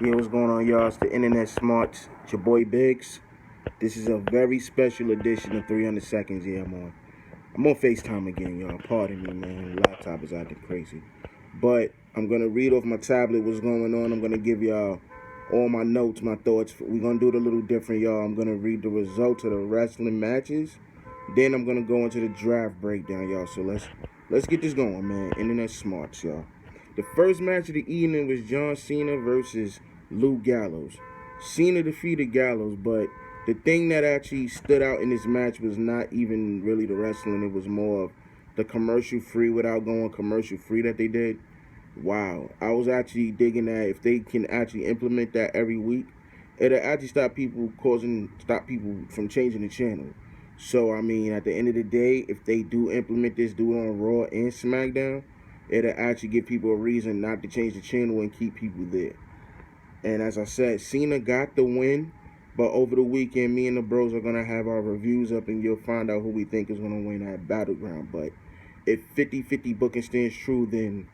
Yeah, what's going on, y'all? It's the InternetSmarks. It's your boy Biggs. This is a very special edition of 300 Seconds. Yeah, I'm on FaceTime again, y'all. Pardon me, man. The laptop is acting crazy. But I'm going to read off my tablet what's going on. I'm going to give y'all all my notes, my thoughts. We're going to do it a little different, y'all. I'm going to read the results of the wrestling matches. Then I'm going to go into the draft breakdown, y'all. So let's get this going, man. InternetSmarks, y'all. The first match of the evening was John Cena versus Lou Gallows. Cena defeated Gallows, but the thing that actually stood out in this match was not even really the wrestling. It was more of the commercial free without going commercial free that they did. Wow. I was actually digging that. If they can actually implement that every week, it'll actually stop people from changing the channel. So, I mean, at the end of the day, if they do implement this, do it on Raw and SmackDown, it'll actually give people a reason not to change the channel and keep people there. And as I said, Cena got the win, but over the weekend, me and the bros are going to have our reviews up, and you'll find out who we think is going to win that battleground. But if 50-50 booking stands true, then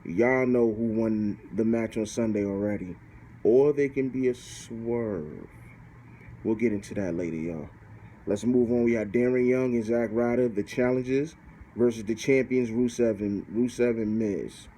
y'all know who won the match on Sunday already. Or they can be a swerve. We'll get into that later, y'all. Let's move on. We got Darren Young and Zack Ryder, the challengers, versus the champions Rusev and Miz.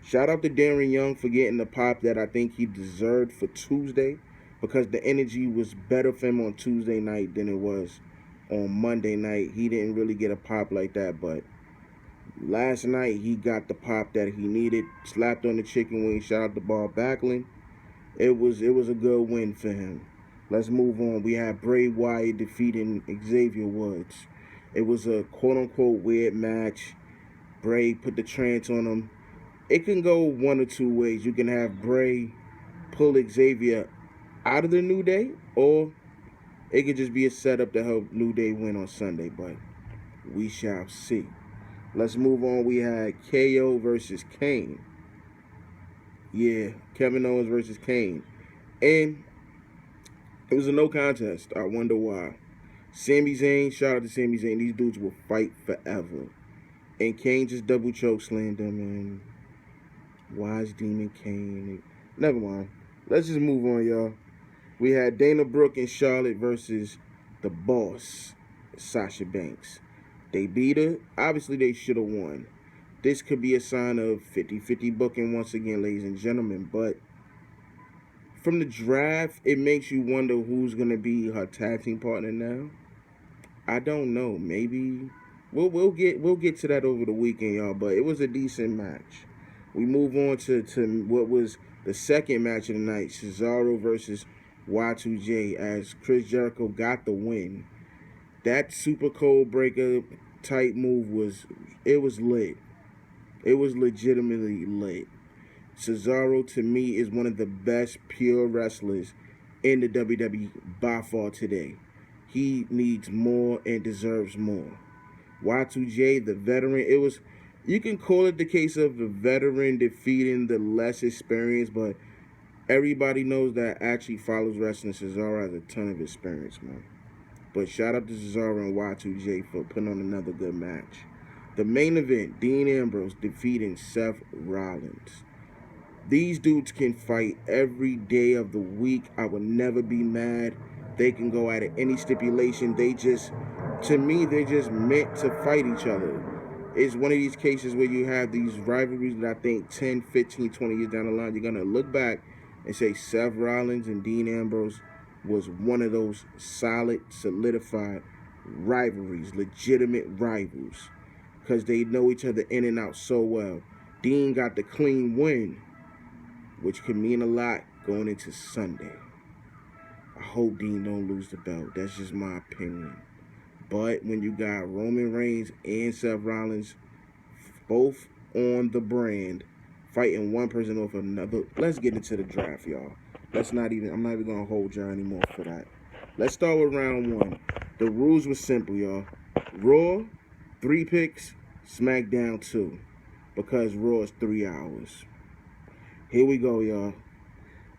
Shout out to Darren Young for getting the pop that I think he deserved for Tuesday, because the energy was better for him on Tuesday night than it was on Monday night. He didn't really get a pop like that, but last night he got the pop that he needed. Slapped on the chicken wing. Shout out to Bob Backlund. It was a good win for him. Let's move on. We had Bray Wyatt defeating Xavier Woods. It was a quote-unquote weird match. Bray put the trance on him. It can go one or two ways. You can have Bray pull Xavier out of the New Day, or it could just be a setup to help New Day win on Sunday, but we shall see. Let's move on. We had KO versus Kane. Yeah, Kevin Owens versus Kane. And it was a no contest. I wonder why. Sami Zayn, shout out to Sami Zayn. These dudes will fight forever. And Kane just double choke slammed him, and Wise Demon Kane. Never mind. Let's just move on, y'all. We had Dana Brooke and Charlotte versus the boss, Sasha Banks. They beat her. Obviously, they should have won. This could be a sign of 50-50 booking once again, ladies and gentlemen. But from the draft, it makes you wonder who's going to be her tag team partner now. I don't know. Maybe we'll get to that over the weekend, y'all. But it was a decent match. We move on to what was the second match of the night, Cesaro versus Y2J, as Chris Jericho got the win. That super cold breaker type move was lit. It was legitimately lit. Cesaro, to me, is one of the best pure wrestlers in the WWE by far today. He needs more and deserves more. Y2J, the veteran, you can call it the case of the veteran defeating the less experienced, but everybody knows that actually follows wrestling. Cesaro has a ton of experience, man. But shout out to Cesaro and Y2J for putting on another good match. The main event, Dean Ambrose defeating Seth Rollins. These dudes can fight every day of the week. I would never be mad. They can go at any stipulation. To me, they're just meant to fight each other. It's one of these cases where you have these rivalries that I think 10, 15, 20 years down the line, you're going to look back and say Seth Rollins and Dean Ambrose was one of those solid, solidified rivalries, legitimate rivals, because they know each other in and out so well. Dean got the clean win, which can mean a lot going into Sunday. I hope Dean don't lose the belt. That's just my opinion. But when you got Roman Reigns and Seth Rollins both on the brand, fighting one person off another, let's get into the draft, y'all. I'm not even going to hold y'all anymore for that. Let's start with round one. The rules were simple, y'all. Raw, 3 picks. SmackDown, 2. Because Raw is 3 hours. Here we go, y'all.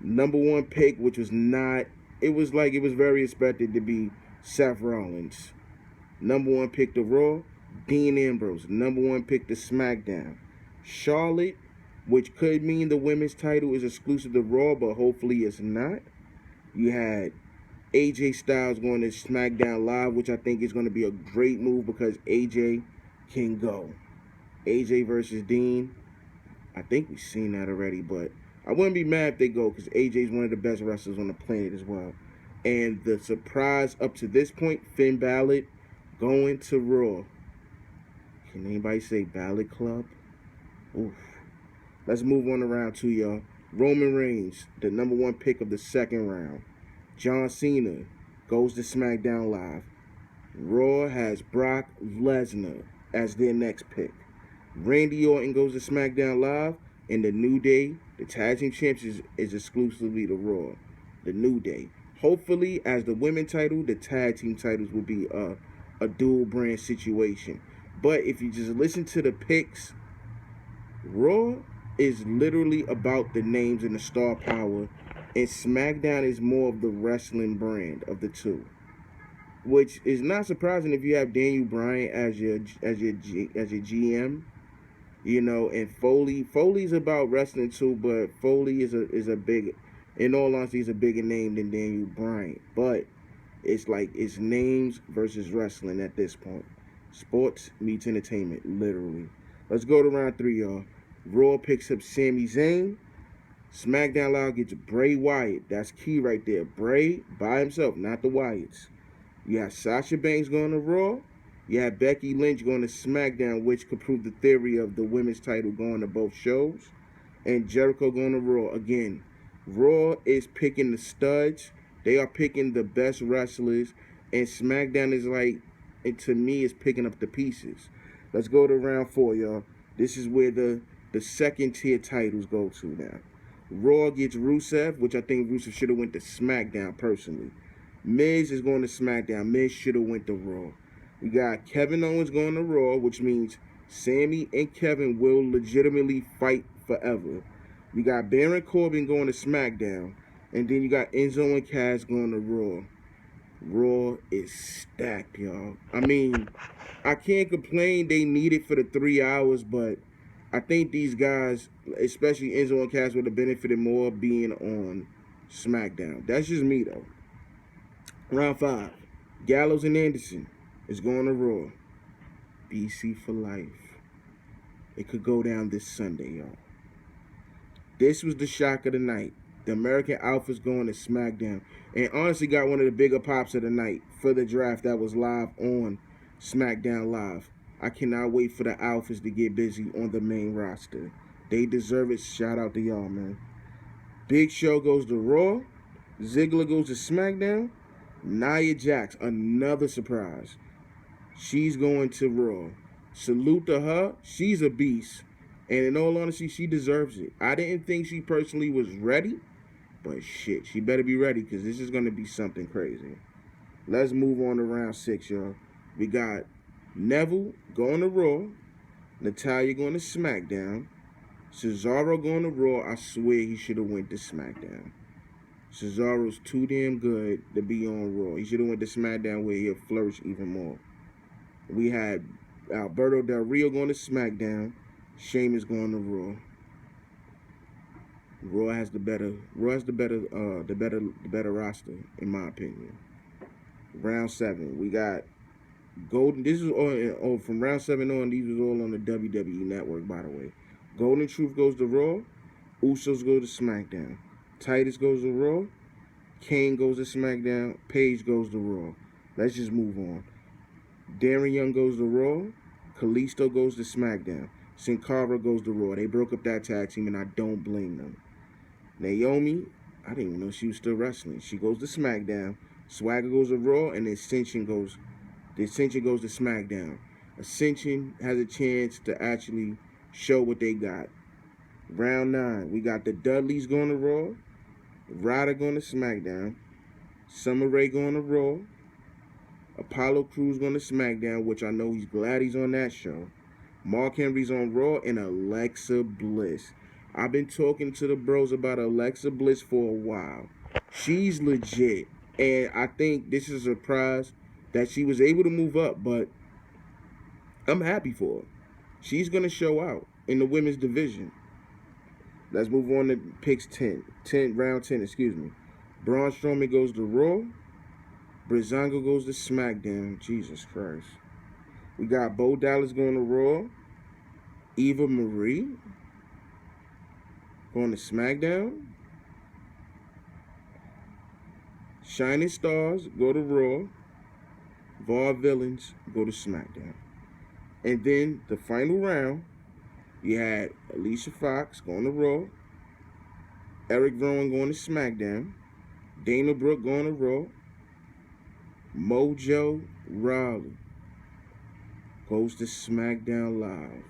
Number 1 pick, which was not... It was very expected to be Seth Rollins. Number 1 pick to Raw, Dean Ambrose. Number 1 pick to SmackDown, Charlotte which could mean the women's title is exclusive to Raw, but hopefully it's not. You had AJ Styles going to SmackDown Live, which I think is going to be a great move because AJ can go. AJ versus Dean. I think we've seen that already, but I wouldn't be mad if they go because AJ is one of the best wrestlers on the planet as well. And the surprise up to this point, Finn Balor going to Raw. Can anybody say Balor Club? Oof. Let's move on to round 2, y'all. Roman Reigns, the number 1 pick of the second round. John Cena goes to SmackDown Live. Raw has Brock Lesnar as their next pick. Randy Orton goes to SmackDown Live. And the New Day, the Tag Team Champions, is exclusively to Raw. The New Day. Hopefully, as the women's title, the Tag Team titles will be a dual brand situation. But if you just listen to the picks, Raw is literally about the names and the star power, and SmackDown is more of the wrestling brand of the two, which is not surprising if you have Daniel Bryan as your GM, you know, and Foley's about wrestling too, but Foley is a big, in all honesty, is a bigger name than Daniel Bryan, but it's like it's names versus wrestling at this point. Sports meets entertainment, literally. Let's go to round 3, y'all. Raw picks up Sami Zayn. SmackDown Live gets Bray Wyatt. That's key right there. Bray by himself, not the Wyatts. You have Sasha Banks going to Raw. You have Becky Lynch going to SmackDown, which could prove the theory of the women's title going to both shows. And Jericho going to Raw. Again, Raw is picking the studs. They are picking the best wrestlers. And SmackDown is like, and to me, is picking up the pieces. Let's go to round 4, y'all. This is where the second tier titles go to now. Raw gets Rusev, which I think Rusev should have went to SmackDown personally. Miz is going to SmackDown. Miz should have went to Raw. We got Kevin Owens going to Raw, which means Sammy and Kevin will legitimately fight forever. You got Baron Corbin going to SmackDown. And then you got Enzo and Cass going to Raw. Raw is stacked, y'all. I mean, I can't complain they need it for the 3 hours, but I think these guys, especially Enzo and Cass, would have benefited more being on SmackDown. That's just me, though. Round 5. Gallows and Anderson is going to Raw. BC for life. It could go down this Sunday, y'all. This was the shock of the night. The American Alpha's going to SmackDown. And honestly got one of the bigger pops of the night for the draft that was live on SmackDown Live. I cannot wait for the Alphas to get busy on the main roster. They deserve it. Shout out to y'all, man. Big Show goes to Raw. Ziggler goes to SmackDown. Nia Jax, another surprise. She's going to Raw. Salute to her. She's a beast. And in all honesty, she deserves it. I didn't think she personally was ready. But shit, she better be ready because this is going to be something crazy. Let's move on to round 6, y'all. We got Neville going to Raw. Natalya going to SmackDown. Cesaro going to Raw. I swear he should have went to SmackDown. Cesaro's too damn good to be on Raw. He should have went to SmackDown where he'll flourish even more. We had Alberto Del Rio going to SmackDown. Sheamus going to Raw. Raw has the better roster, in my opinion. Round 7, we got Golden. This is all from round 7 on. These was all on the WWE Network, by the way. Golden Truth goes to Raw. Usos go to SmackDown. Titus goes to Raw. Kane goes to SmackDown. Paige goes to Raw. Let's just move on. Darren Young goes to Raw. Kalisto goes to SmackDown. Sin Cara goes to Raw. They broke up that tag team, and I don't blame them. Naomi, I didn't even know she was still wrestling. She goes to SmackDown. Swagger goes to Raw, and Ascension goes to SmackDown. Ascension has a chance to actually show what they got. Round 9, we got the Dudleys going to Raw. Ryder going to SmackDown. Summer Rae going to Raw. Apollo Crews going to SmackDown, which I know he's glad he's on that show. Mark Henry's on Raw, and Alexa Bliss. I've been talking to the bros about Alexa Bliss for a while. She's legit. And I think this is a surprise that she was able to move up, but I'm happy for her. She's going to show out in the women's division. Let's move on to picks 10. Round 10, excuse me. Braun Strowman goes to Raw. Breezango goes to SmackDown. Jesus Christ. We got Bo Dallas going to Raw. Eva Marie going to SmackDown. Shining Stars go to Raw. Vaudevillains go to SmackDown. And then the final round, you had Alicia Fox going to Raw. Eric Rowan going to SmackDown. Dana Brooke going to Raw. Mojo Rawley goes to SmackDown Live.